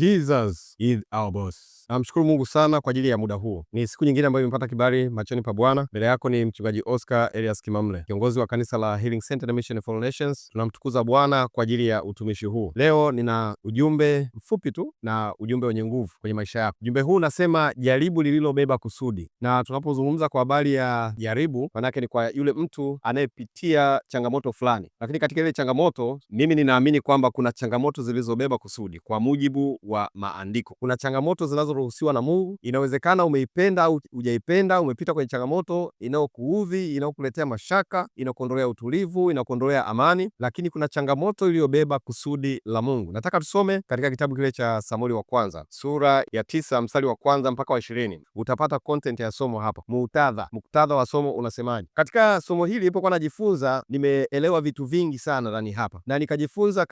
Jesus is our boss. Namshukuru Mungu sana kwa ajili ya muda huo. Ni siku nyingine ambayo nimepata kibali machoni pa Bwana. Mbele yako ni mchungaji Oscar Elias Kimamle, kiongozi wa kanisa la Healing Center na Mission for All Nations. Tunamtukuza Bwana kwa ajili ya utumishi huu. Leo nina ujumbe mfupi tu na ujumbe wenye nguvu kwenye maisha yako. Ujumbe huu unasema jaribu lililobeba kusudi. Na tunapozungumza kwa habari ya jaribu, manake ni kwa yule mtu anayepitia changamoto fulani. Lakini katika ile changamoto, mimi ninaamini kwamba kuna changamoto zilizobeba kusudi kwa mujibu wa maandiko. Kuna changamoto zinazoruhusiwa na Mungu. Inawezekana umeipenda au hujaipenda, umepita kwenye changamoto inayokuudhi, inayokuletea mashaka, inakuondolea utulivu, inakuondolea amani, lakini kuna changamoto iliyobeba kusudi la Mungu. Nataka tusome katika kitabu kile cha Samueli wa kwanza, sura ya 9 mstari wa kwanza mpaka wa 20. Utapata content ya somo hapa. Muktadha wa somo unasemaje? Katika somo hili nilipokuwa najifunza, nimeelewa vitu vingi sana ndani hapa. Na nikajifunza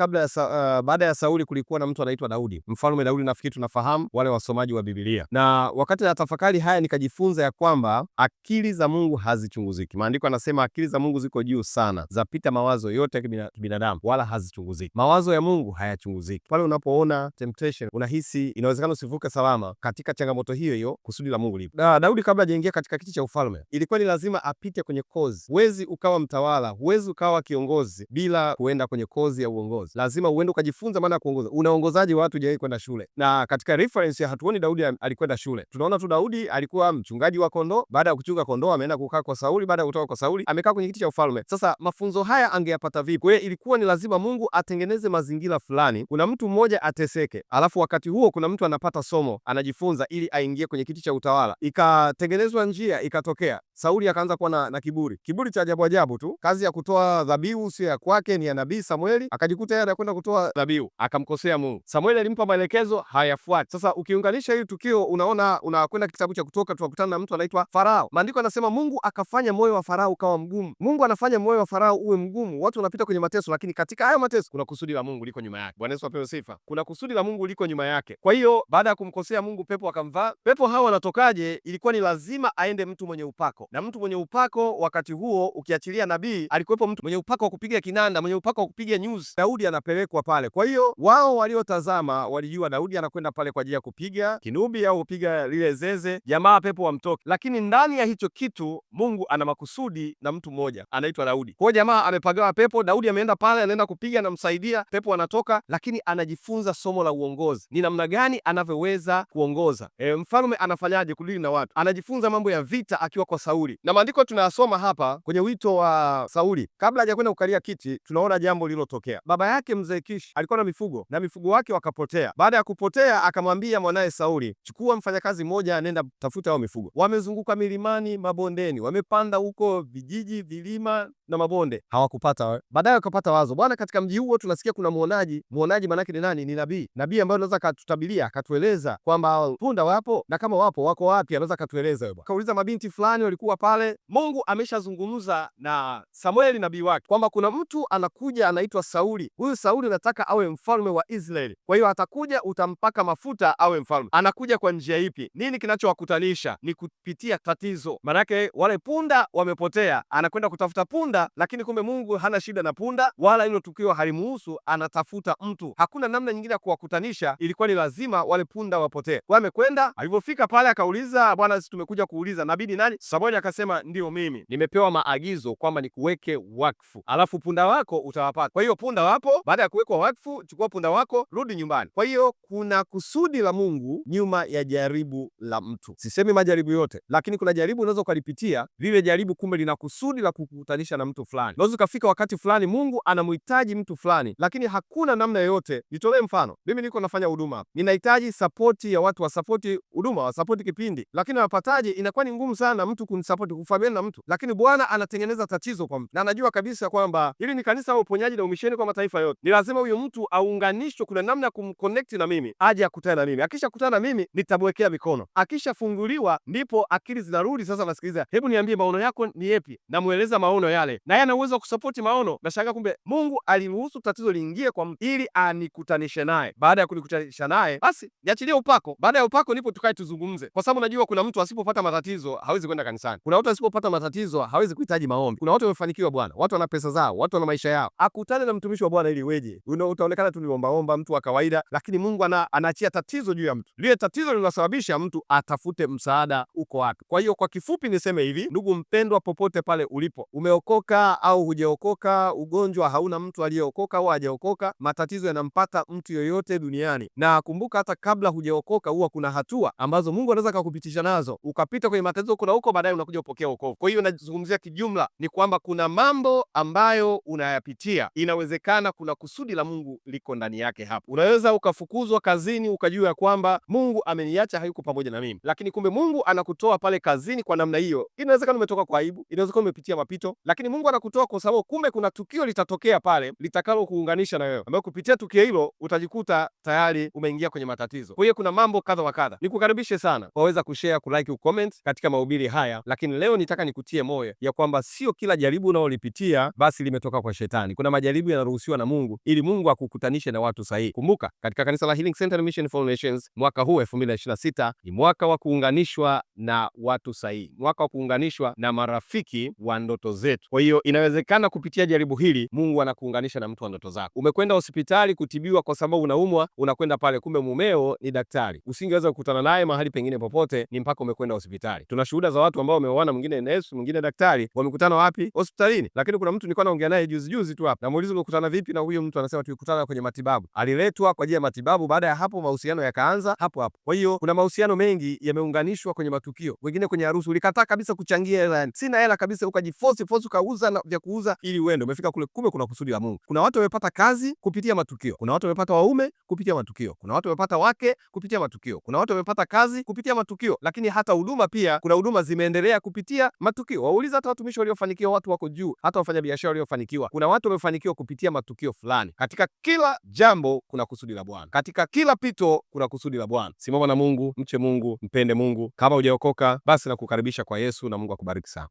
baada ya Sauli kulikuwa na mtu anaitwa Daudi. Mfalme Daudi, nafikiri tunafahamu wale wasomaji wa Biblia. Na wakati natafakari haya nikajifunza ya kwamba akili za Mungu hazichunguziki. Maandiko yanasema akili za Mungu ziko juu sana, zapita mawazo yote ya kibinadamu, wala hazichunguziki. Mawazo ya Mungu hayachunguziki. Pale unapoona temptation, unahisi inawezekana usivuke salama katika changamoto hiyo hiyo, kusudi la Mungu lipo. Daudi kabla hajaingia katika kiti cha ufalme, ilikuwa ni lazima apite kwenye kozi. Huwezi ukawa mtawala, huwezi ukawa kiongozi bila kuenda kwenye kozi ya uongozi. Lazima uende ukajifunza maana ya kuongoza. Unaongozaje watu hujawahi kwenda shule? Na katika reference ya hatuoni Daudi alikwenda shule. Tunaona tu Daudi alikuwa mchungaji wa kondoo. Baada ya kuchunga kondoo ameenda kukaa kwa Sauli. Baada ya kutoka kwa Sauli amekaa kwenye kiti cha ufalme. Sasa mafunzo haya angeyapata vipi? Kwa hiyo ilikuwa ni lazima Mungu atengeneze mazingira fulani, kuna mtu mmoja ateseke, alafu wakati huo kuna mtu anapata somo, anajifunza ili aingie kwenye kiti cha utawala. Ikatengenezwa njia, ikatokea Sauli akaanza kuwa na kiburi cha ajabu ajabu tu. Kazi ya kutoa dhabihu sio ya kwake, ni ya nabii Samueli. Akajikuta yeye anakwenda kutoa dhabihu, akamkosea Mungu. Samueli alimpa maelekezo, hayafuati. Sasa ukiunganisha hili tukio, unakwenda kitabu cha Kutoka, tunakutana na mtu anaitwa Farao. Maandiko yanasema Mungu akafanya moyo wa Farao ukawa mgumu. Mungu anafanya moyo wa Farao uwe mgumu. Watu wanapita kwenye mateso, lakini katika hayo mateso kuna kusudi la Mungu liko nyuma yake. Bwana Yesu apewe sifa. Kuna kusudi la Mungu liko nyuma yake. Kwa hiyo baada ya kumkosea Mungu, pepo akamvaa. Pepo hao wanatokaje? Ilikuwa ni lazima aende mtu mwenye upako. Na mtu mwenye upako wakati huo, ukiachilia nabii, alikuwepo mtu mwenye upako wa kupiga kinanda, mwenye upako wa kupiga nyuzi. Daudi anapelekwa pale. Kwa hiyo wao waliotazama walijua Daudi anakwenda pale kwa ajili ya kupiga kinubi au kupiga lile zeze, jamaa pepo wamtoke. Lakini ndani ya hicho kitu Mungu ana makusudi na mtu mmoja anaitwa Daudi. Kwa jamaa amepagawa pepo, Daudi ameenda pale, anaenda kupiga, anamsaidia, pepo anatoka, lakini anajifunza somo la uongozi. Ni namna gani anavyoweza kuongoza. Mfalme anafanyaje kudili na watu. Anajifunza mambo ya vita akiwa kwa Sauli. Na maandiko tunayasoma hapa kwenye wito wa Sauli. Kabla hajakwenda kukalia kiti, tunaona jambo lililotokea. Baba yake mzee Kishi alikuwa na mifugo na mifugo wake wakapotea. Baada ya kupotea, akamwambia mwanaye Sauli, chukua mfanyakazi mmoja, nenda tafuta hao mifugo. Wamezunguka milimani, mabondeni, wamepanda huko vijiji, vilima na mabonde, hawakupata. Baadaye wakapata wazo, bwana, katika mji huo tunasikia kuna muonaji. Muonaji manake ni nani? Ni nabii. Nabii ambaye anaweza katutabilia, akatueleza kwamba punda wapo, na kama wapo wako wapi, anaweza katueleza wewe. Kauliza mabinti fulani walikuwa pale. Mungu ameshazungumza na Samueli nabii wake kwamba kuna mtu anakuja anaitwa Sauli. Huyu Sauli nataka awe mfalme wa Israeli. Kwa hiyo atakuja, utampaka mafuta awe mfalme. Anakuja kwa njia ipi? Nini kinachowakutanisha? Ni kupitia tatizo. Manake wale punda wamepotea, anakwenda kutafuta punda, lakini kumbe Mungu hana shida na punda, wala hilo tukio halimuhusu, anatafuta mtu. Hakuna namna nyingine ya kuwakutanisha, ilikuwa ni lazima wale punda wapotee. Kwa amekwenda, alipofika pale akauliza, bwana, sisi tumekuja kuuliza nabii ni nani? Samueli akasema, ndio mimi, nimepewa maagizo kwamba nikuweke wakfu, alafu punda wako utawapata. Kwa hiyo punda wapo. Baada ya kuwekwa wakfu, chukua punda wako, rudi nyumbani. Kwa hiyo kuna kusudi la Mungu nyuma ya jaribu la mtu. Sisemi majaribu yote, lakini kuna jaribu unaweza ukalipitia, lile jaribu kumbe lina kusudi la kukutanisha na mtu fulani. Unaweza ukafika wakati fulani Mungu anamhitaji mtu fulani, lakini hakuna namna yoyote. Nitolee mfano, mimi niko nafanya huduma, ninahitaji sapoti ya watu wa sapoti huduma, wa sapoti kipindi, lakini wapataje? Inakuwa ni ngumu sana mtu kunisapoti, kufahamiana na mtu, lakini Bwana anatengeneza tatizo kwa mtu, na anajua kabisa kwamba hili ni kanisa la uponyaji na umisheni kwa mataifa yote. Ni lazima huyo mtu aunganishwe, kuna namna ya kumconnect na mimi, aje akutane na mimi. Akisha kutana na mimi, nitamwekea mikono. Akishafunguliwa, ndipo akili zinarudi sasa, nasikiliza, hebu niambie maono yako ni yapi? Namueleza maono yale, na yeye ana uwezo wa kusapoti maono. Nashangaa kumbe Mungu aliruhusu tatizo liingie kwa mtu ili anikutanishe naye. Baada ya kunikutanisha naye, basi niachilie upako. Baada ya upako ndipo tukae tuzungumze, kwa sababu najua kuna mtu asipopata matatizo hawezi kwenda kanisani. shetani. Kuna watu wasipopata matatizo hawezi kuhitaji maombi. Kuna watu wamefanikiwa bwana, watu wana pesa zao, watu wana maisha yao, akutane na mtumishi wa Bwana ili weje, utaonekana tu ni ombaomba, mtu wa kawaida, lakini Mungu anaachia tatizo juu ya mtu. Lile tatizo linasababisha mtu atafute msaada uko wapi. Kwa hiyo kwa kifupi niseme hivi, ndugu mpendwa, popote pale ulipo, umeokoka au hujaokoka, ugonjwa hauna mtu aliyeokoka au hajaokoka, matatizo yanampata mtu yoyote duniani. Na kumbuka, hata kabla hujaokoka huwa kuna hatua ambazo Mungu anaweza kukupitisha nazo, ukapita kwenye matatizo kuna huko, baadaye unakuja upokea wokovu. Kwa hiyo nazungumzia kijumla ni kwamba kuna mambo ambayo unayapitia, inawezekana kuna kusudi la Mungu liko ndani yake hapo. Unaweza ukafukuzwa kazini ukajua ya kwamba Mungu ameniacha, hayuko pamoja na mimi, lakini kumbe Mungu anakutoa pale kazini kwa namna hiyo. Inawezekana umetoka kwa aibu, inawezekana umepitia mapito, lakini Mungu anakutoa kwa sababu kumbe kuna tukio litatokea pale litakalo kuunganisha na wewe, ambayo kupitia tukio hilo utajikuta tayari umeingia kwenye matatizo. Kwa hiyo kuna mambo kadha wa kadha. Nikukaribishe sana waweza kushare, kulike, kucomment katika mahubiri haya, lakini leo nitaka nikutie moyo ya kwamba sio kila jaribu unalolipitia basi limetoka kwa shetani. Kuna majaribu yanaruhusiwa na Mungu ili Mungu akukutanishe na watu sahihi. Kumbuka, katika kanisa la Healing Center Mission for Nations, mwaka huu 2026 ni mwaka wa kuunganishwa na watu sahihi, mwaka wa kuunganishwa na marafiki wa ndoto zetu. Kwa hiyo inawezekana kupitia jaribu hili Mungu anakuunganisha na mtu wa ndoto zako. Umekwenda hospitali kutibiwa kwa sababu unaumwa, unakwenda pale, kumbe mumeo ni daktari. Usingeweza kukutana naye mahali pengine popote, ni mpaka umekwenda hospitali. Tuna shuhuda za watu ambao wameoana, mwingine nesi, mwingine daktari, wamekutana wapi? Hospitalini. Lakini kuna mtu nilikuwa naongea naye juzi tu hapa, namuuliza umekutana vipi na huyo mtu, anasema tulikutana kwenye matibabu, aliletwa kwa ajili ya matibabu. Baada ya hapo mahusiano yakaanza hapo hapo. Kwa hiyo kuna mahusiano mengi yameunganishwa kwenye matukio. Wengine kwenye harusi ulikataa kabisa kuchangia hela, yani sina hela kabisa, ukajiforce ukauza na vya kuuza ili uende, umefika kule, kumbe kuna kusudi la Mungu. Kuna watu wamepata kazi kupitia matukio, kuna watu wamepata waume kupitia matukio, kuna watu wamepata wake kupitia matukio, kuna watu wamepata kazi kupitia matukio, lakini hata huduma pia, kuna huduma zimeendelea kupitia matukio. Wauliza hata watumishi waliofanikiwa, watu wako juu, hata wafanyabiashara waliofanikiwa, kuna watu wamefanikiwa kupitia matukio fulani. Katika kila jambo kuna kusudi la Bwana, katika kila pito kuna kusudi la Bwana. Simama na Mungu, mche Mungu, mpende Mungu. Kama hujaokoka basi nakukaribisha kwa Yesu, na Mungu akubariki sana.